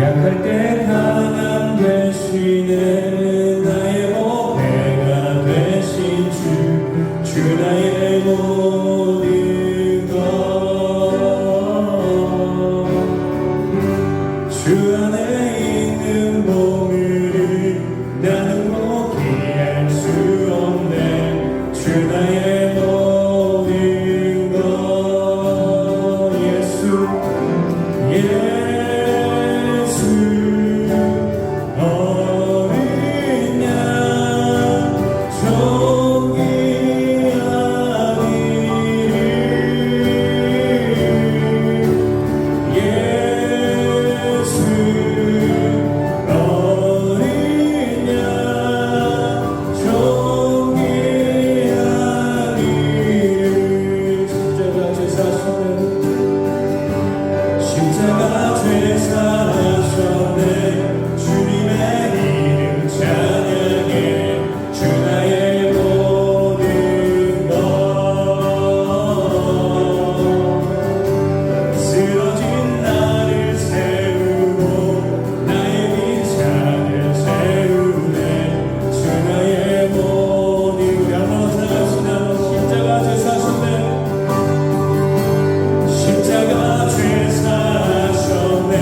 약할 때 강함 되시네 나의 보배가 되신 주 나의 모든 것 주 안에 있는 보물을 나는 포기할 수 없네 주 나의 모든 것 예수 어린 양 십자가 죄 사하셨네 주님의 이름 찬양해 주 나의 모든 것 쓰러진 나를 세우고 나의 비찬을 채우네 주 나의 모든 것 한번 생각합시다 십자가 죄 사하셨네 십자가 죄 사하셨네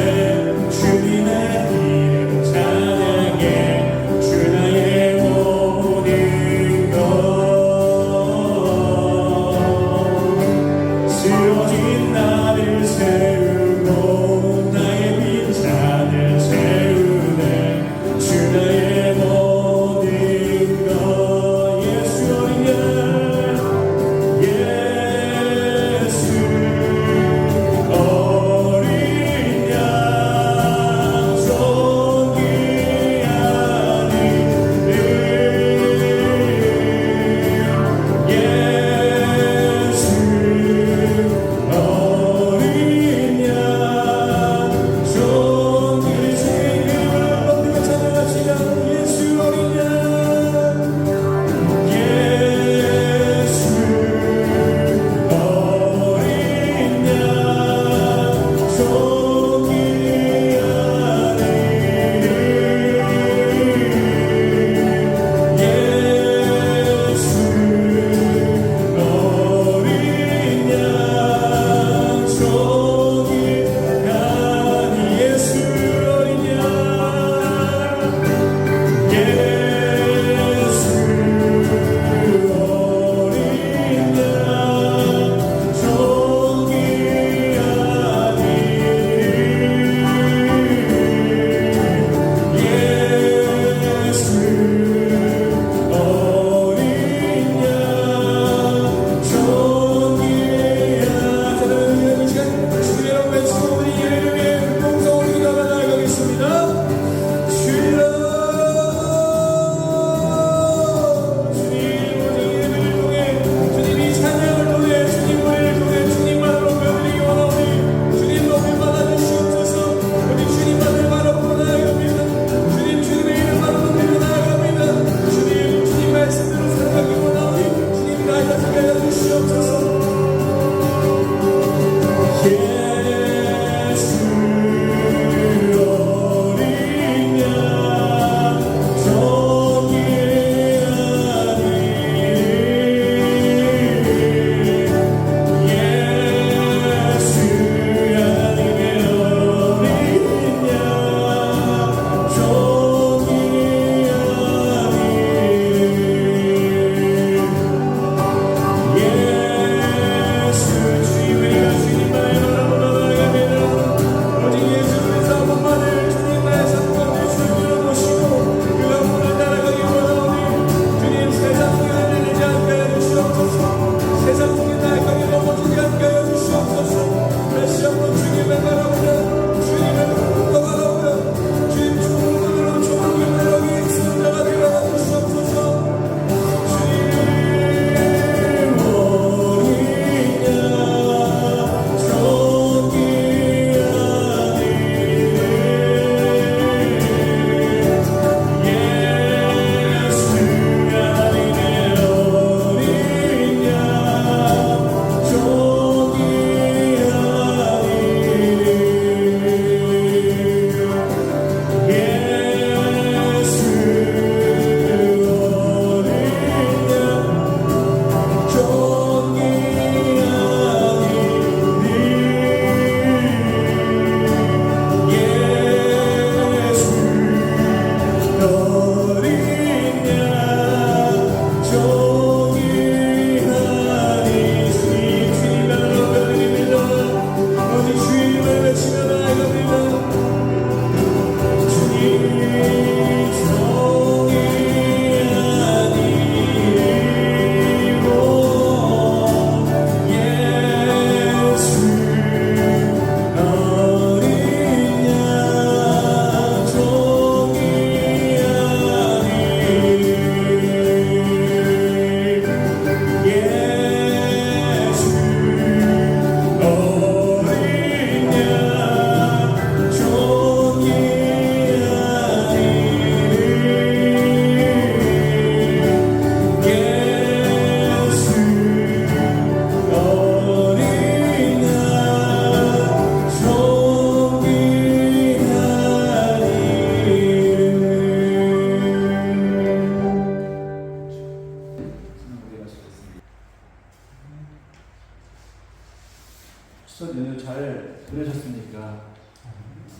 주옵소서.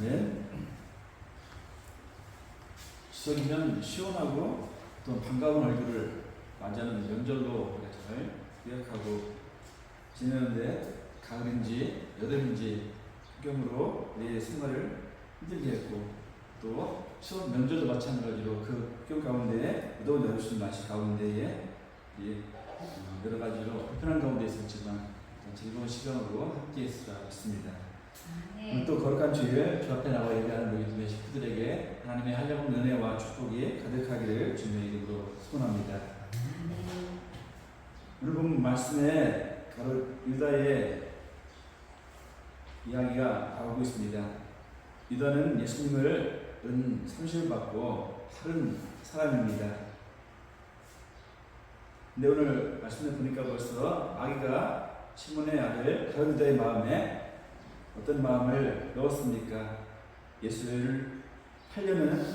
네. 추석이면 시원하고 또 반가운 얼굴을 맞이하는 명절로 우리가 잘 기억하고 지내는데 가을인지 여름인지 폭염으로 우리의 생활을 힘들게 했고 또 추석 명절도 마찬가지로 그 폭염 가운데 무더운 여름 날씨 가운데에 여러 가지로 불편한 가운데 있었지만 즐거운 시간으로 함께 했으라 믿습니다. 오늘 또 거룩한 주일 주 앞에 나와 예배하는 우리 교회 식구들에게 하나님의 한량없는 은혜와 축복이 가득하기를 주님의 이름으로 소원합니다. 오늘 본 말씀에 바로 유다의 이야기가 나오고 있습니다. 유다는 예수님을 은 30을 받고 하른 사람입니다. 근데 오늘 말씀을 보니까 벌써 마귀가 시몬의 아들 가룟 유다의 마음에 어떤 마음을 넣었습니까? 예수를 팔려는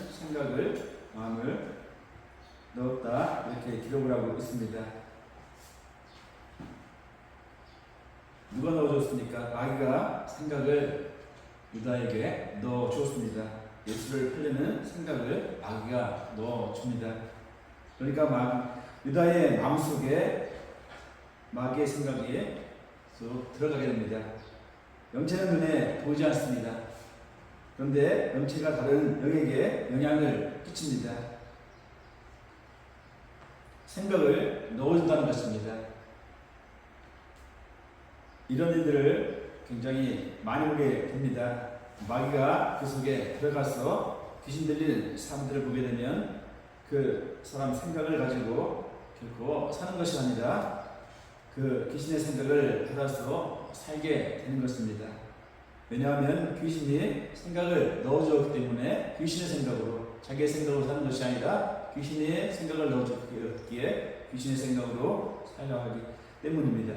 마음을 넣었다 이렇게 기록을 하고 있습니다. 누가 넣어줬습니까? 마귀가 생각을 유다에게 넣어주었습니다. 예수를 팔려는 생각을 마귀가 넣어줍니다. 그러니까 유다의 마음속에 마귀의 생각이 쭉 들어가게 됩니다. 영체는 눈에 보이지 않습니다. 그런데 영체가 다른 영에게 영향을 끼칩니다. 생각을 넣어준다는 것입니다. 이런 일들을 굉장히 많이 보게 됩니다. 마귀가 그 속에 들어가서 귀신 들린 사람들을 보게 되면 그 사람 생각을 가지고 결코 사는 것이 아니라 그 귀신의 생각을 받아서 살게 되는 것입니다. 왜냐하면 귀신이 생각을 넣어주었기 때문에 귀신의 생각으로 자기의 생각으로 사는 것이 아니라 귀신의 생각을 넣어주었기에 귀신의 생각으로 살아가기 때문입니다.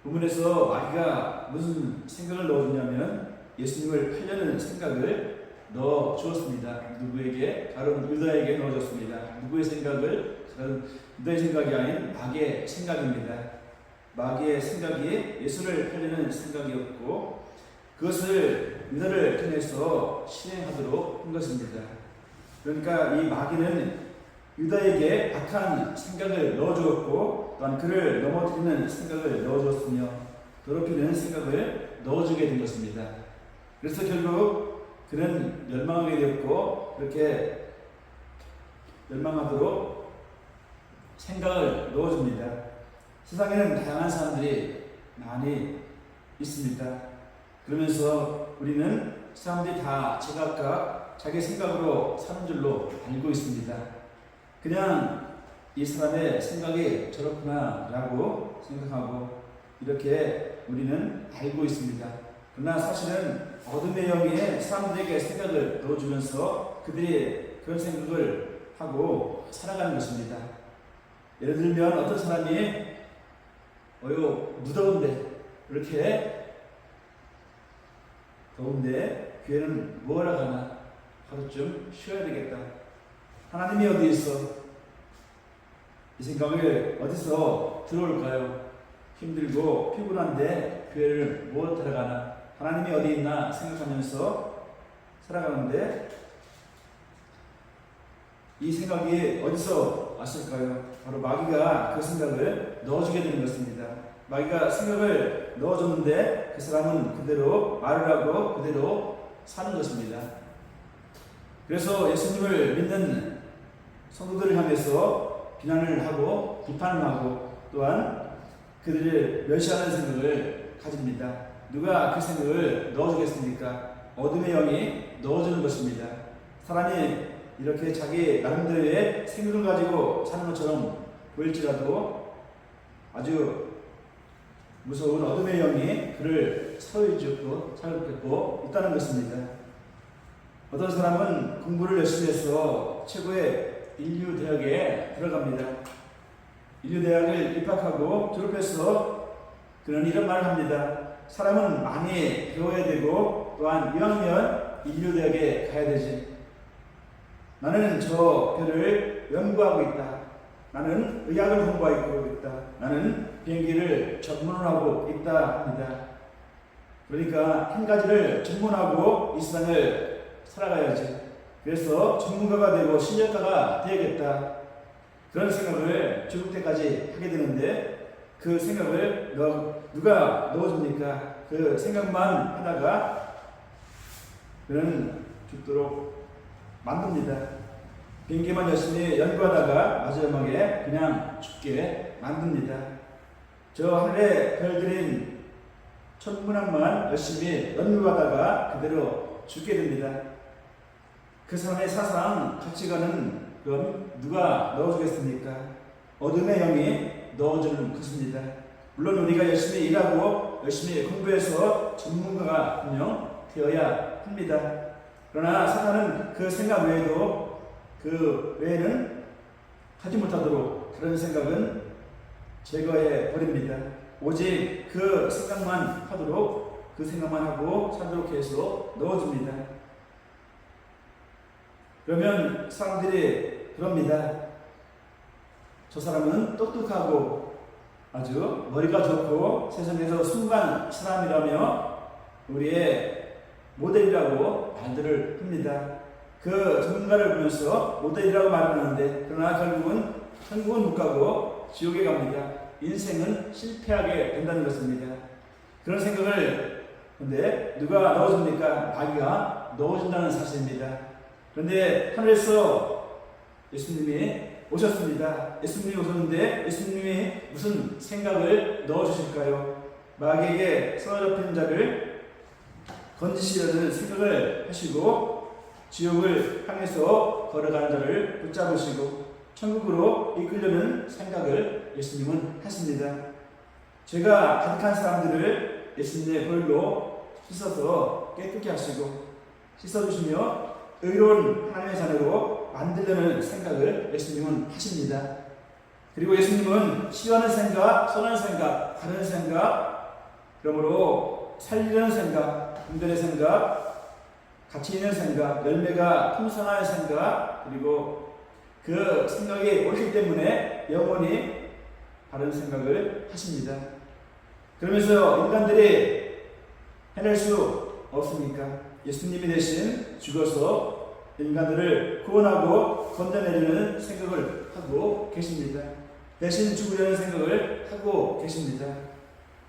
본문에서 마귀가 무슨 생각을 넣어주냐면 예수님을 팔려는 생각을 넣어주었습니다. 누구에게? 바로 유다에게 넣어줬습니다. 누구의 생각을? 유다의 생각이 아닌 마귀의 생각입니다. 마귀의 생각이 예수를 팔려는 생각이었고 그것을 유다를 통해서 실행하도록 한 것입니다. 그러니까 이 마귀는 유다에게 악한 생각을 넣어주었고 또한 그를 넘어뜨리는 생각을 넣어주었으며 더럽히는 생각을 넣어주게 된 것입니다. 그래서 결국 그는 멸망하게 되었고 그렇게 멸망하도록 생각을 넣어줍니다. 세상에는 다양한 사람들이 많이 있습니다. 그러면서 우리는 사람들이 다 제각각 자기 생각으로 사는 줄로 알고 있습니다. 그냥 이 사람의 생각이 저렇구나 라고 생각하고 이렇게 우리는 알고 있습니다. 그러나 사실은 어둠의 영이 사람들에게 생각을 넣어주면서 그들이 그런 생각을 하고 살아가는 것입니다. 예를 들면 어떤 사람이 무더운데 이렇게 더운데 교회는 뭐하러 가나? 하루쯤 쉬어야 되겠다. 하나님이 어디 있어? 이 생각을 어디서 들어올까요? 힘들고 피곤한데 교회를 뭐 하러 가나? 하나님이 어디 있나 생각하면서 살아가는데 이 생각이 어디서 왔을까요? 바로 마귀가 그 생각을 넣어주게 되는 것입니다. 마귀가 생각을 넣어줬는데 그 사람은 그대로 말을 하고 그대로 사는 것입니다. 그래서 예수님을 믿는 성도들을 향해서 비난을 하고 비판을 하고 또한 그들을 멸시하는 생각을 가집니다. 누가 그 생각을 넣어주겠습니까? 어둠의 영이 넣어주는 것입니다. 사람이 이렇게 자기 나름대로의 생각을 가지고 사는 것처럼 보일지라도 아주 무서운 어둠의 영이 그를 사로잡고 있다는 것입니다. 어떤 사람은 공부를 열심히 해서 최고의 인류대학에 들어갑니다. 인류대학을 입학하고 졸업해서 그는 이런 말을 합니다. 사람은 많이 배워야 되고 또한 2학년 인류대학에 가야 되지. 나는 저 별을 연구하고 있다. 나는 의학을 공부하고 있다. 나는 비행기를 전문하고 있다 합니다. 그러니까 한 가지를 전문하고 이 세상을 살아가야지. 그래서 전문가가 되고 실력가가 되야겠다. 그런 생각을 죽을 때까지 하게 되는데 그 생각을 누가 넣어줍니까? 그 생각만 하다가 그는 죽도록 만듭니다. 비행기만 열심히 연구하다가 마지막에 그냥 죽게 만듭니다. 저 하늘의 별들인 천문학만 열심히 연구하다가 그대로 죽게 됩니다. 그 사람의 사상, 가치관은 그럼 누가 넣어주겠습니까? 어둠의 영이 넣어주는 것입니다. 물론 우리가 열심히 일하고 열심히 공부해서 전문가가 분명 되어야 합니다. 그러나 사탄은 그 생각 외에도 그 외에는 하지 못하도록 다른 생각은 제거해 버립니다. 오직 그 생각만 하도록 그 생각만 하고 살도록 해서 넣어줍니다. 그러면 사람들이 그럽니다. 저 사람은 똑똑하고 아주 머리가 좋고 세상에서 순간 사람이라며 우리의 모델이라고 말들을 합니다. 그 전문가를 보면서 모델이라고 말하는데 그러나 결국은 천국은 못 가고 지옥에 갑니다. 인생은 실패하게 된다는 것입니다. 그런 생각을 근데 누가 넣어줍니까? 마귀가 넣어준다는 사실입니다. 그런데 하늘에서 예수님이 오셨습니다. 예수님이 오셨는데 예수님이 무슨 생각을 넣어주실까요? 마귀에게 사로잡힌 자를 건지시려는 생각을 하시고 지옥을 향해서 걸어가는 자를 붙잡으시고 천국으로 이끌려는 생각을 예수님은 하십니다. 죄가 가득한 사람들을 예수님의 보혈로 씻어서 깨끗게 하시고 씻어주시며 의로운 하나님의 자녀로 만들려는 생각을 예수님은 하십니다. 그리고 예수님은 싫어하는 생각, 선한 생각, 다른 생각, 그러므로 살리려는 생각, 분별의 생각, 가치 있는 생각, 열매가 풍성한 생각, 그리고 그 생각이 옳기 때문에 영원히 바른 생각을 하십니다. 그러면서 인간들이 해낼 수 없습니까? 예수님이 대신 죽어서 인간들을 구원하고 건져내려는 생각을 하고 계십니다. 대신 죽으려는 생각을 하고 계십니다.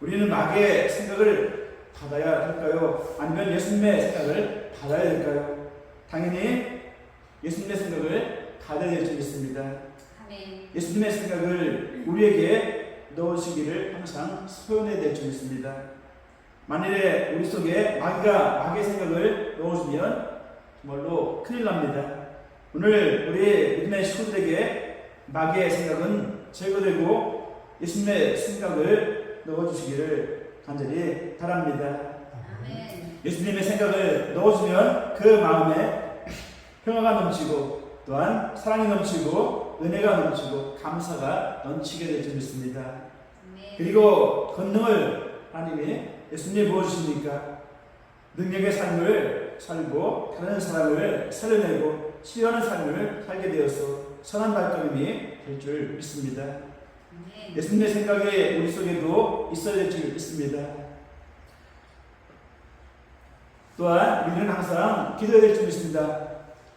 우리는 마귀의 생각을 받아야 할까요? 아니면 예수님의 생각을 받아야 될까요? 당연히 예수님의 생각을 받아야 될 줄 믿습니다. 아멘. 예수님의 생각을 우리에게 넣으시기를 항상 소원해야 될 줄 믿습니다. 만일에 우리 속에 마귀의 생각을 넣어주면 정말로 큰일 납니다. 오늘 우리 믿음의 식구들에게 마귀의 생각은 제거되고 예수님의 생각을 넣어주시기를 간절히 바랍니다. 아멘. 예수님의 생각을 넣어주면 그 마음에 평화가 넘치고 또한 사랑이 넘치고 은혜가 넘치고 감사가 넘치게 될 줄 믿습니다. 아멘. 그리고 권능을 하나님이 예수님이 부어주시니까 능력의 삶을 살고 다른 사람을 살려내고 치유하는 삶을 살게 되어서 선한 발걸음이 될 줄 믿습니다. 아멘. 예수님의 생각이 우리 속에도 있어야 될 줄 믿습니다. 또한 우리는 항상 기도해야 될 줄 믿습니다.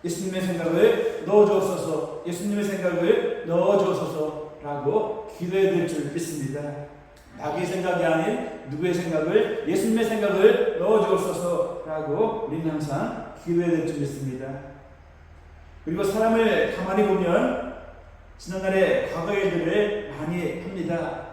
예수님의 생각을 넣어주옵소서, 예수님의 생각을 넣어주옵소서라고 기도해야 될 줄 믿습니다. 자기의 생각이 아닌 누구의 생각을, 예수님의 생각을 넣어주옵소서라고 우리는 항상 기도해야 될 줄 믿습니다. 그리고 사람을 가만히 보면 지난날의 과거 일들을 많이 합니다.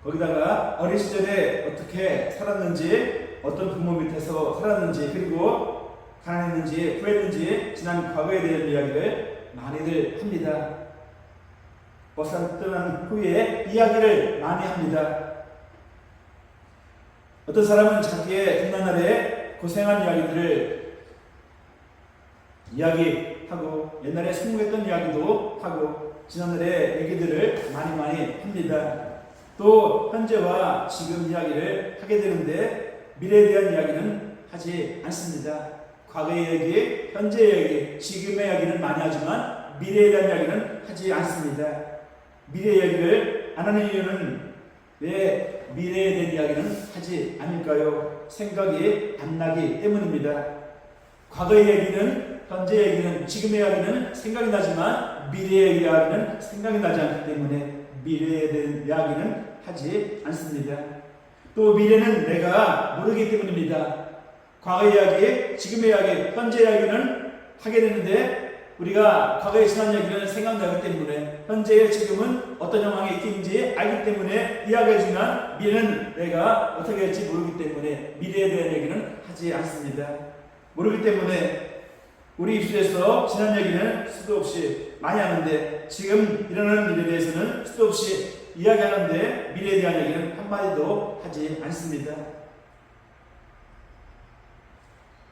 거기다가 어린 시절에 어떻게 살았는지, 어떤 부모 밑에서 살았는지, 그리고 가난했는지, 부했는지 지난 과거에 대한 이야기를 많이들 합니다. 버스를 떠난 후에 이야기를 많이 합니다. 어떤 사람은 자기의 지난날에 고생한 이야기들을 이야기하고 옛날에 성공했던 이야기도 하고 지난날의 얘기들을 많이 합니다. 또 현재와 지금 이야기를 하게 되는데 미래에 대한 이야기는 하지 않습니다. 과거의 얘기, 현재의 얘기, 지금의 이야기는 많이 하지만 미래에 대한 이야기는 하지 않습니다. 미래 이야기를 이야기를 안 하는 이유는 왜 미래에 대한 이야기는 하지 않을까요? 생각이 안 나기 때문입니다. 과거의 얘기는, 현재 얘기는, 지금의 이야기는 생각이 나지만 미래의 이야기는 생각이 나지 않기 때문에 미래에 대한 이야기는 하지 않습니다. 또 미래는 내가 모르기 때문입니다. 과거의 이야기, 지금의 이야기, 현재 이야기는 하게 되는데 우리가 과거에 지난 얘기는 생각나기 때문에 현재의 지금은 어떤 상황이 있긴지 알기 때문에 이야기하지만 미래는 내가 어떻게 할지 모르기 때문에 미래에 대한 얘기는 하지 않습니다. 모르기 때문에 우리 입술에서 지난 얘기는 수도 없이 많이 하는데 지금 일어나는 일에 대해서는 수도 없이 이야기하는데 미래에 대한 얘기는 한마디도 하지 않습니다.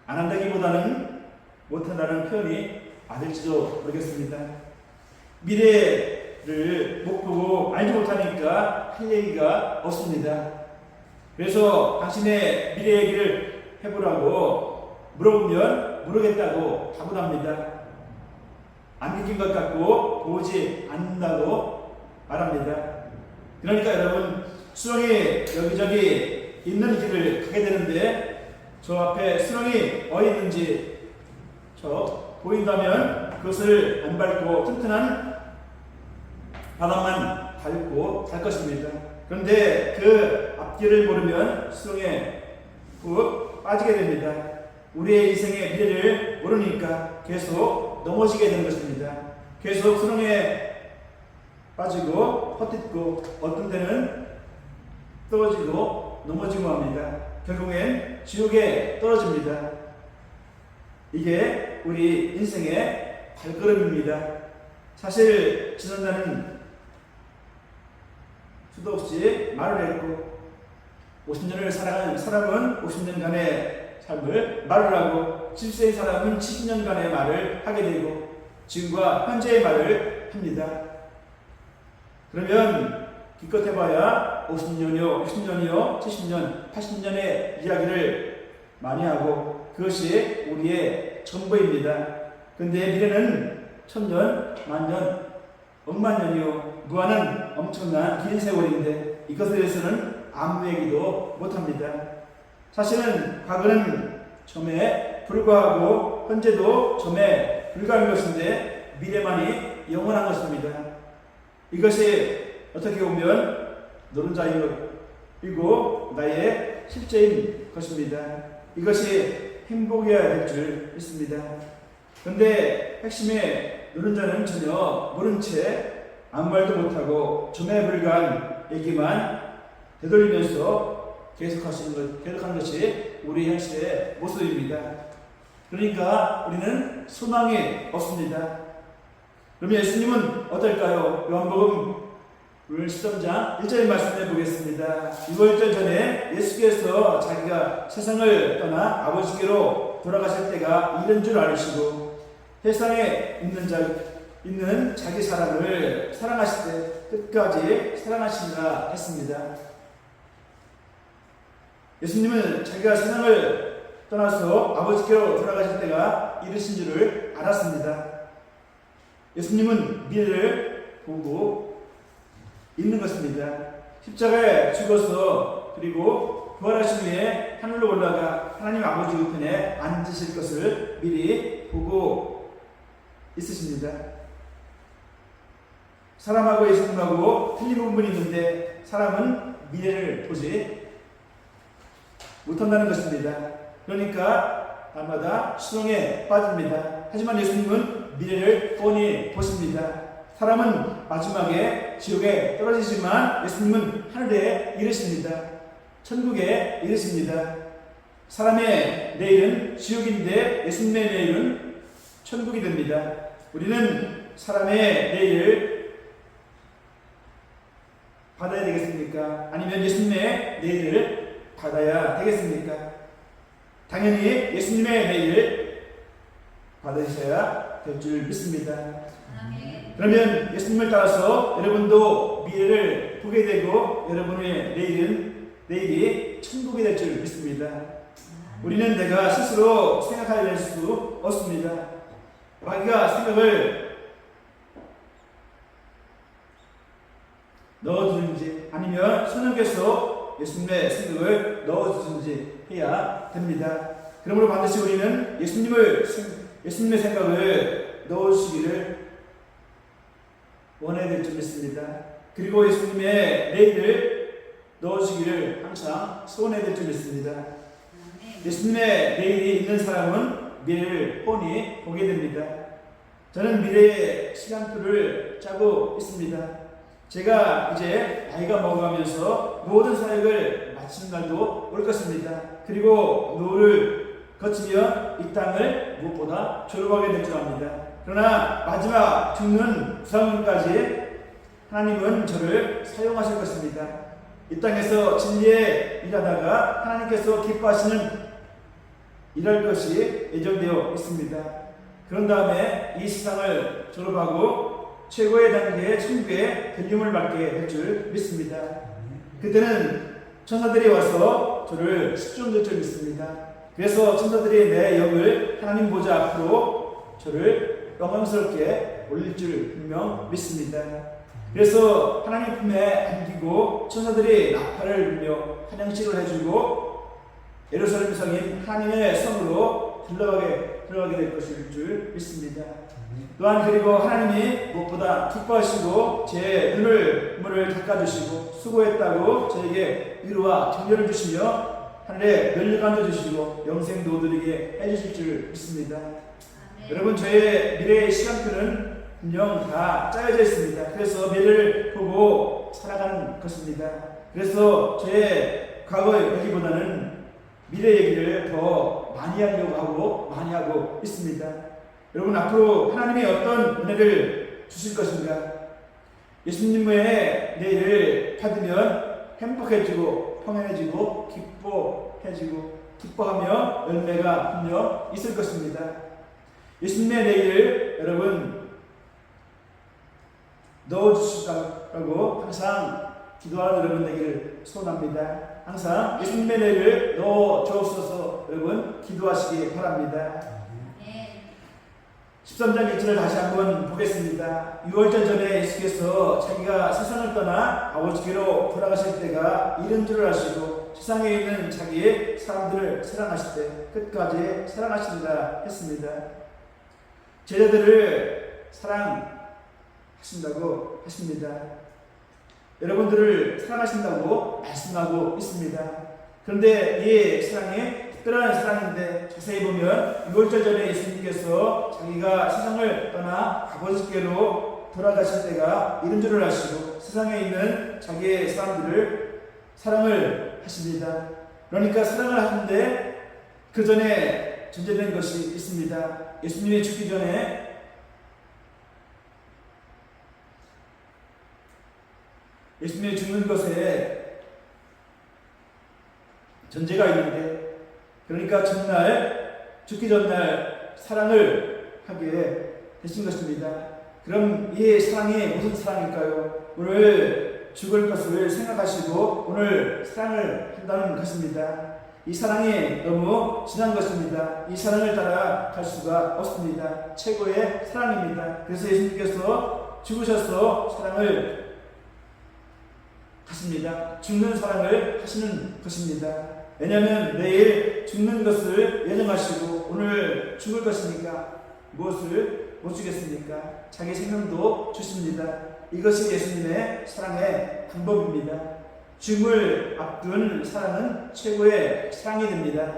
안 한다기보다는 못한다는 표현이 맞을지도 모르겠습니다. 미래를 못 보고 알지 못하니까 할 얘기가 없습니다. 그래서 당신의 미래 얘기를 해보라고 물어보면 모르겠다고 답답합니다. 안 느낀 것 같고 보지 않는다고 말합니다. 그러니까 여러분 수렁이 여기저기 있는 길을 가게 되는데 저 앞에 수렁이 어디 있는지 저 보인다면 그것을 안 밟고 튼튼한 바닥만 밟고 갈 것입니다. 그런데 그 앞길을 모르면 수렁에 푹 빠지게 됩니다. 우리의 인생의 미래를 모르니까 계속 넘어지게 되는 것입니다. 계속 수렁에 빠지고 헛딛고 어떤 때는 떨어지고 넘어지고 합니다. 결국엔 지옥에 떨어집니다. 이게 우리 인생의 발걸음입니다. 사실 지난날은 수도 없이 말을 했고 50년을 살아간 사람은 50년간의 삶을 말을 하고 70세의 사람은 70년간의 말을 하게 되고 지금과 현재의 말을 합니다. 그러면 기껏 해봐야 50년이요, 60년이요, 70년, 80년의 이야기를 많이 하고 그것이 우리의 전부입니다. 근데 미래는 1000년, 만년, 억만 년이요, 무한한 엄청난 긴 세월인데 이것에 대해서는 아무 얘기도 못합니다. 사실은 과거는 점에 불과하고 현재도 점에 불과한 것인데 미래만이 영원한 것입니다. 이것이 어떻게 보면 노른자이고 나의 실제인 것입니다. 이것이 행복이어야 될 줄 믿습니다. 그런데 핵심의 노른자는 전혀 모른 채 아무 말도 못하고 점에 불과한 얘기만 되돌리면서 계속하는 것이 우리 현실의 모습입니다. 그러니까 우리는 소망이 없습니다. 그럼 예수님은 어떨까요? 요한복음 13장 1절 말씀해 보겠습니다. 6월절 전에 예수께서 자기가 세상을 떠나 아버지께로 돌아가실 때가 이른 줄 아시고 세상에 있는 자기 사람을 사랑하실 때 끝까지 사랑하시리라 했습니다. 예수님은 자기가 세상을 떠나서 아버지께로 돌아가실 때가 이르신 줄을 알았습니다. 예수님은 미래를 보고 있는 것입니다. 십자가에 죽어서 그리고 부활하신 후에 하늘로 올라가 하나님 아버지 우편에 앉으실 것을 미리 보고 있으십니다. 사람하고 예수님하고 틀린 부분이 있는데 사람은 미래를 보지 못한다는 것입니다. 그러니까 날마다 수렁에 빠집니다. 하지만 예수님은 미래를 뻔히 보십니다. 사람은 마지막에 지옥에 떨어지지만 예수님은 하늘에 이르십니다. 천국에 이르십니다. 사람의 내일은 지옥인데 예수님의 내일은 천국이 됩니다. 우리는 사람의 내일을 받아야 되겠습니까? 아니면 예수님의 내일을 받아야 되겠습니까? 당연히 예수님의 내일을 받으셔야 될 줄 믿습니다. 아멘. 그러면 예수님을 따라서 여러분도 미래를 보게 되고 여러분의 내일이 천국이 될 줄 믿습니다. 우리는 내가 스스로 생각할 수 없습니다. 자기가 생각을 넣어주든지 아니면 성령께서 예수님의 생명을 넣어주든지 해야 됩니다. 그러므로 반드시 우리는 예수님의 생각을 넣어주시기를 원해야 될 줄 믿습니다. 그리고 예수님의 내일을 넣어주시기를 항상 소원해야 될 줄 믿습니다. 예수님의 내일이 있는 사람은 미래를 뻔히 보게 됩니다. 저는 미래의 시간표를 짜고 있습니다. 제가 이제 나이가 먹어가면서 모든 사역을 마치는 날도 올 것입니다. 그리고 노를 거치며 이 땅을 무엇보다 졸업하게 될 줄 압니다. 그러나 마지막 죽는 구상문까지 하나님은 저를 사용하실 것입니다. 이 땅에서 진리에 일하다가 하나님께서 기뻐하시는 일할 것이 예정되어 있습니다. 그런 다음에 이 세상을 졸업하고 최고의 단계의 천국의 들림을 받게 될 줄 믿습니다. 그때는 천사들이 와서 저를 식종될 줄 믿습니다. 그래서 천사들이 내 영을 하나님 보좌 앞으로 저를 영광스럽게 올릴 줄 분명 믿습니다. 그래서 하나님 품에 안기고 천사들이 나팔을 불며 환영식을 해주고 예루살렘 성인 하나님의 성으로 들어가게 될 것일 줄 믿습니다. 또한 그리고 하나님이 무엇보다 기뻐하시고 제 눈을 닦아주시고 수고했다고 저에게 위로와 격려를 주시며 하늘에 면류관도 주시고 영생도 얻으리게 해주실 줄 믿습니다. 여러분, 저의 미래의 시간표는 분명 다 짜여져 있습니다. 그래서 미래를 보고 살아가는 것입니다. 그래서 저의 과거 얘기보다는 미래 얘기를 더 많이 하고 있습니다. 여러분, 앞으로 하나님이 어떤 은혜를 주실 것인가? 예수님의 내일을 받으면 행복해지고 평안해지고 기뻐하며 열매가 분명 있을 것입니다. 예수님의 내일을 여러분 넣어주시라고 항상 기도하는 여러분 되기를 소원합니다. 항상 예수님의 내일을 넣어주옵소서 여러분 기도하시기 바랍니다. 13장 1절을 다시 한번 보겠습니다. 6월절 전에 예수께서 자기가 세상을 떠나 아버지께로 돌아가실 때가 이른 줄을 아시고 세상에 있는 자기의 사람들을 사랑하실 때 끝까지 사랑하신다 했습니다. 제자들을 사랑하신다고 하십니다. 여러분들을 사랑하신다고 말씀하고 있습니다. 그런데 이 사랑이 특별한 사랑인데 자세히 보면 6월절 전에 예수님께서 자기가 세상을 떠나 아버지께로 돌아가실 때가 이른 줄을 아시고 세상에 있는 자기의 사람들을 사랑을 하십니다. 그러니까 사랑을 하는데 그 전에 전제된 것이 있습니다. 예수님이 죽기 전에 예수님이 죽는 것에 전제가 있는데, 그러니까 죽기 전날 사랑을 하게 되신 것입니다. 그럼 이 사랑이 무슨 사랑일까요? 오늘 죽을 것을 생각하시고 오늘 사랑을 한다는 것입니다. 이 사랑이 너무 진한 것입니다. 이 사랑을 따라갈 수가 없습니다. 최고의 사랑입니다. 그래서 예수님께서 죽으셔서 사랑을 하십니다. 죽는 사랑을 하시는 것입니다. 왜냐하면 내일 죽는 것을 예정하시고 오늘 죽을 것이니까 무엇을 못 주겠습니까? 자기 생명도 주십니다. 이것이 예수님의 사랑의 방법입니다. 죽음을 앞둔 사랑은 최고의 사랑이 됩니다.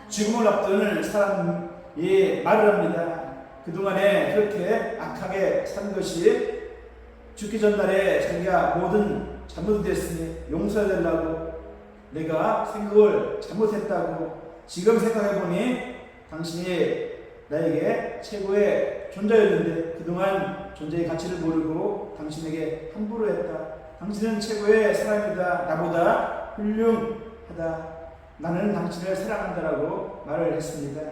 죽음을 앞둔 사람이 말을 합니다. 그동안에 그렇게 악하게 산 것이 죽기 전날에 자기가 모든 잘못이 됐으니 용서해달라고, 내가 생각을 잘못했다고, 지금 생각해보니 당신이 나에게 최고의 존재였는데 그동안 존재의 가치를 모르고 당신에게 함부로 했다. 당신은 최고의 사람이다. 나보다 훌륭하다. 나는 당신을 사랑한다라고 말을 했습니다.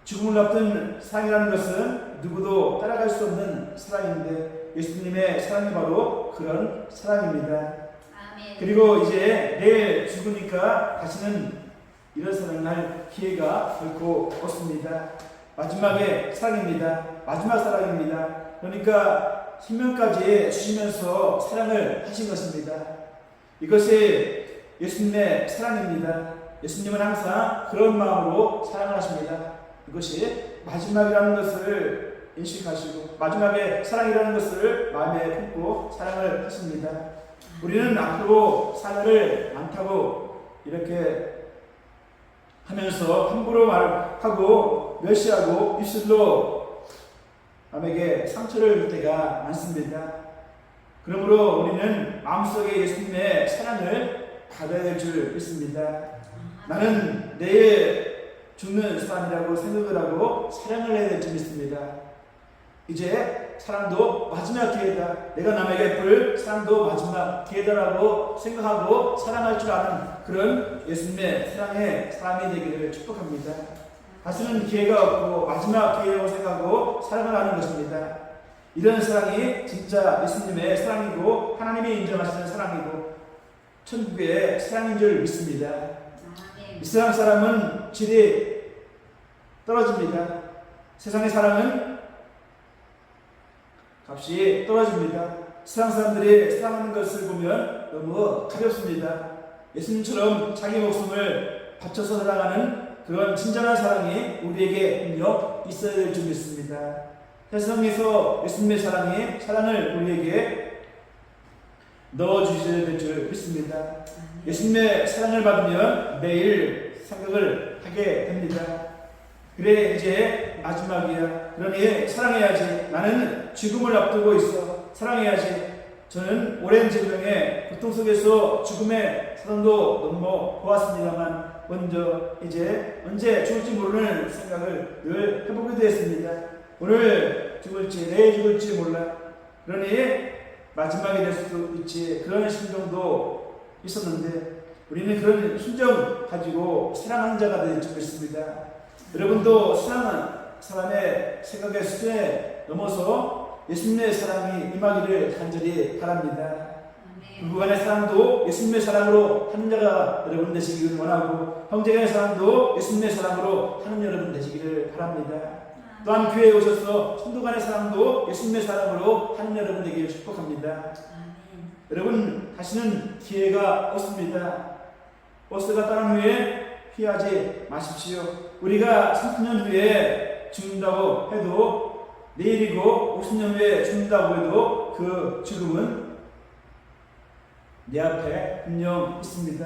죽음을 앞둔 사랑이라는 것은 누구도 따라갈 수 없는 사랑인데 예수님의 사랑이 바로 그런 사랑입니다. 아멘. 그리고 이제 내일 죽으니까 다시는 이런 사랑을 할 기회가 결코 없습니다. 마지막의 사랑입니다. 마지막 사랑입니다. 그러니까 생명까지 주시면서 사랑을 하신 것입니다. 이것이 예수님의 사랑입니다. 예수님은 항상 그런 마음으로 사랑을 하십니다. 이것이 마지막이라는 것을 인식하시고 마지막에 사랑이라는 것을 마음에 품고 사랑을 하십니다. 우리는 앞으로 사랑을 안 타고 이렇게 하면서 함부로 말하고 멸시하고 입술로 남에게 상처를 줄 때가 많습니다. 그러므로 우리는 마음속에 예수님의 사랑을 받아야 될 줄 믿습니다. 나는 내일 죽는 사람이라고 생각을 하고 사랑을 해야 될 줄 믿습니다. 이제 사랑도 마지막 기회다. 내가 남에게 베풀 사랑도 마지막 기회다라고 생각하고 사랑할 줄 아는 그런 예수님의 사랑의 사람이 되기를 축복합니다. 다시는 기회가 없고 마지막 기회라고 생각하고 사랑을 하는 것입니다. 이런 사랑이 진짜 예수님의 사랑이고 하나님이 인정하시는 사랑이고 천국의 사랑인 줄 믿습니다. 이 세상 사람은 질이 떨어집니다. 세상의 사랑은 값이 떨어집니다. 세상 사람들이 사랑하는 것을 보면 너무 가볍습니다. 예수님처럼 자기 목숨을 바쳐서 사랑하는 그런 진정한 사랑이 우리에게 분명 있어야 될 줄 믿습니다. 세상에서 예수님의 사랑을 우리에게 넣어주셔야 될 줄 믿습니다. 예수님의 사랑을 받으면 매일 생각을 하게 됩니다. 그래 이제 마지막이야. 그러니 사랑해야지. 나는 죽음을 앞두고 있어. 사랑해야지. 저는 오랜 질병의 고통 속에서 죽음의 사랑도 넘어보았습니다만 먼저 이제 언제 죽을지 모르는 생각을 늘 해보게 되었습니다. 오늘 죽을지 내일 죽을지 몰라. 그러니 마지막이 될 수도 있지. 그런 심정도 있었는데 우리는 그런 심정 가지고 사랑하는 자가 될 줄 믿습니다. 여러분도 사랑하는 사람의 생각의 수준에 넘어서 예수님의 사랑이 임하기를 간절히 바랍니다. 부부간의 사랑도 예수님의 사랑으로 하는 자가 여러분 되시기를 원하고 형제간의 사랑도 예수님의 사랑으로 하는 여러분 되시기를 바랍니다. 또한 교회에 오셔서 성도간의 사랑도 예수님의 사랑으로 하는 여러분 되기를 축복합니다. 여러분 다시는 기회가 없습니다. 버스가 떠난 후에 피하지 마십시오. 우리가 30년 후에 죽는다고 해도 내일이고 50년 후에 죽는다고 해도 그 죽음은 내 앞에 분명 있습니다.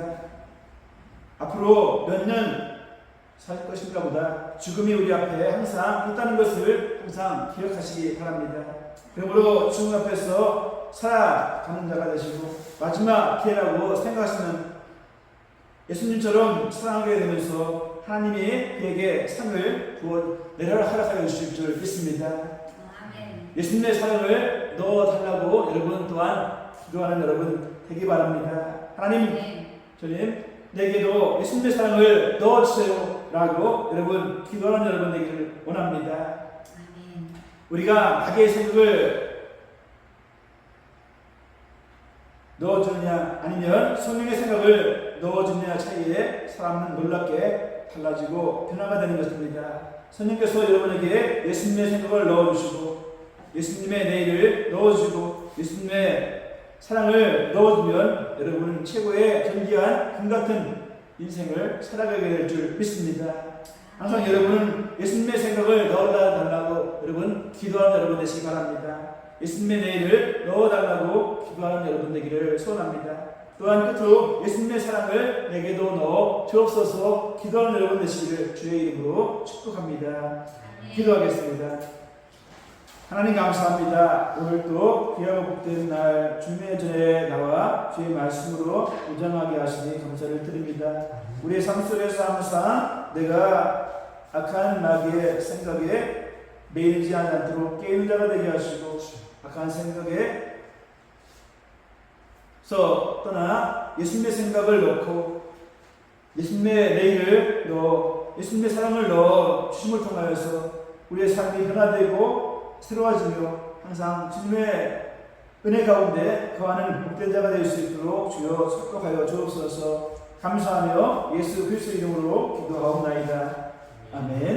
앞으로 몇 년 살 것인가 보다 죽음이 우리 앞에 항상 있다는 것을 항상 기억하시기 바랍니다. 그러므로 죽음 앞에서 살아가는 자가 되시고 마지막 기회라고 생각하시는 예수님처럼 사랑하게 되면서 하나님이 그에게 상을 내려라 허락하여 주실 줄 믿습니다. 예수님의 사랑을 넣어달라고 여러분 또한 기도하는 여러분 되기 바랍니다. 하나님, 주님, 내게도 예수님의 사랑을 넣어주세요 라고 여러분 기도하는 여러분 되기를 원합니다. 우리가 자기의 생각을 넣어주느냐 아니면 성령의 생각을 넣어주느냐 차이에 사람은 놀랍게 달라지고 변화가 되는 것입니다. 성령께서 여러분에게 예수님의 생각을 넣어주시고 예수님의 내일을 넣어주고 예수님의 사랑을 넣어주면 여러분은 최고의 존귀한 금같은 인생을 살아가게 될 줄 믿습니다. 항상 여러분은 예수님의 생각을 넣어달라고 여러분 기도하는 여러분 되시기 바랍니다. 예수님의 내일을 넣어달라고 기도하는 여러분 되기를 소원합니다. 또한 끝으로 예수님의 사랑을 내게도 넣어 주옵소서 기도하는 여러분 되시기를 주의 이름으로 축복합니다. 기도하겠습니다. 하나님 감사합니다. 오늘도 귀하고 복된 날 주님의 전에 나와 주의 말씀으로 우정하게 하시니 감사를 드립니다. 우리의 삶 속에서 항상 내가 악한 마귀의 생각에 매이지 않도록 깨우는 자가 되게 하시고 악한 생각에서 떠나 예수님의 생각을 넣고 예수님의 내일을 넣어 예수님의 사랑을 넣어 주심을 통하여서 우리의 삶이 변화되고 새로워지며 항상 주님의 은혜 가운데 거하는 복된 자가 될 수 있도록 주여 축복하여 주옵소서. 감사하며 예수 그리스도 이름으로 기도하옵나이다. 아멘.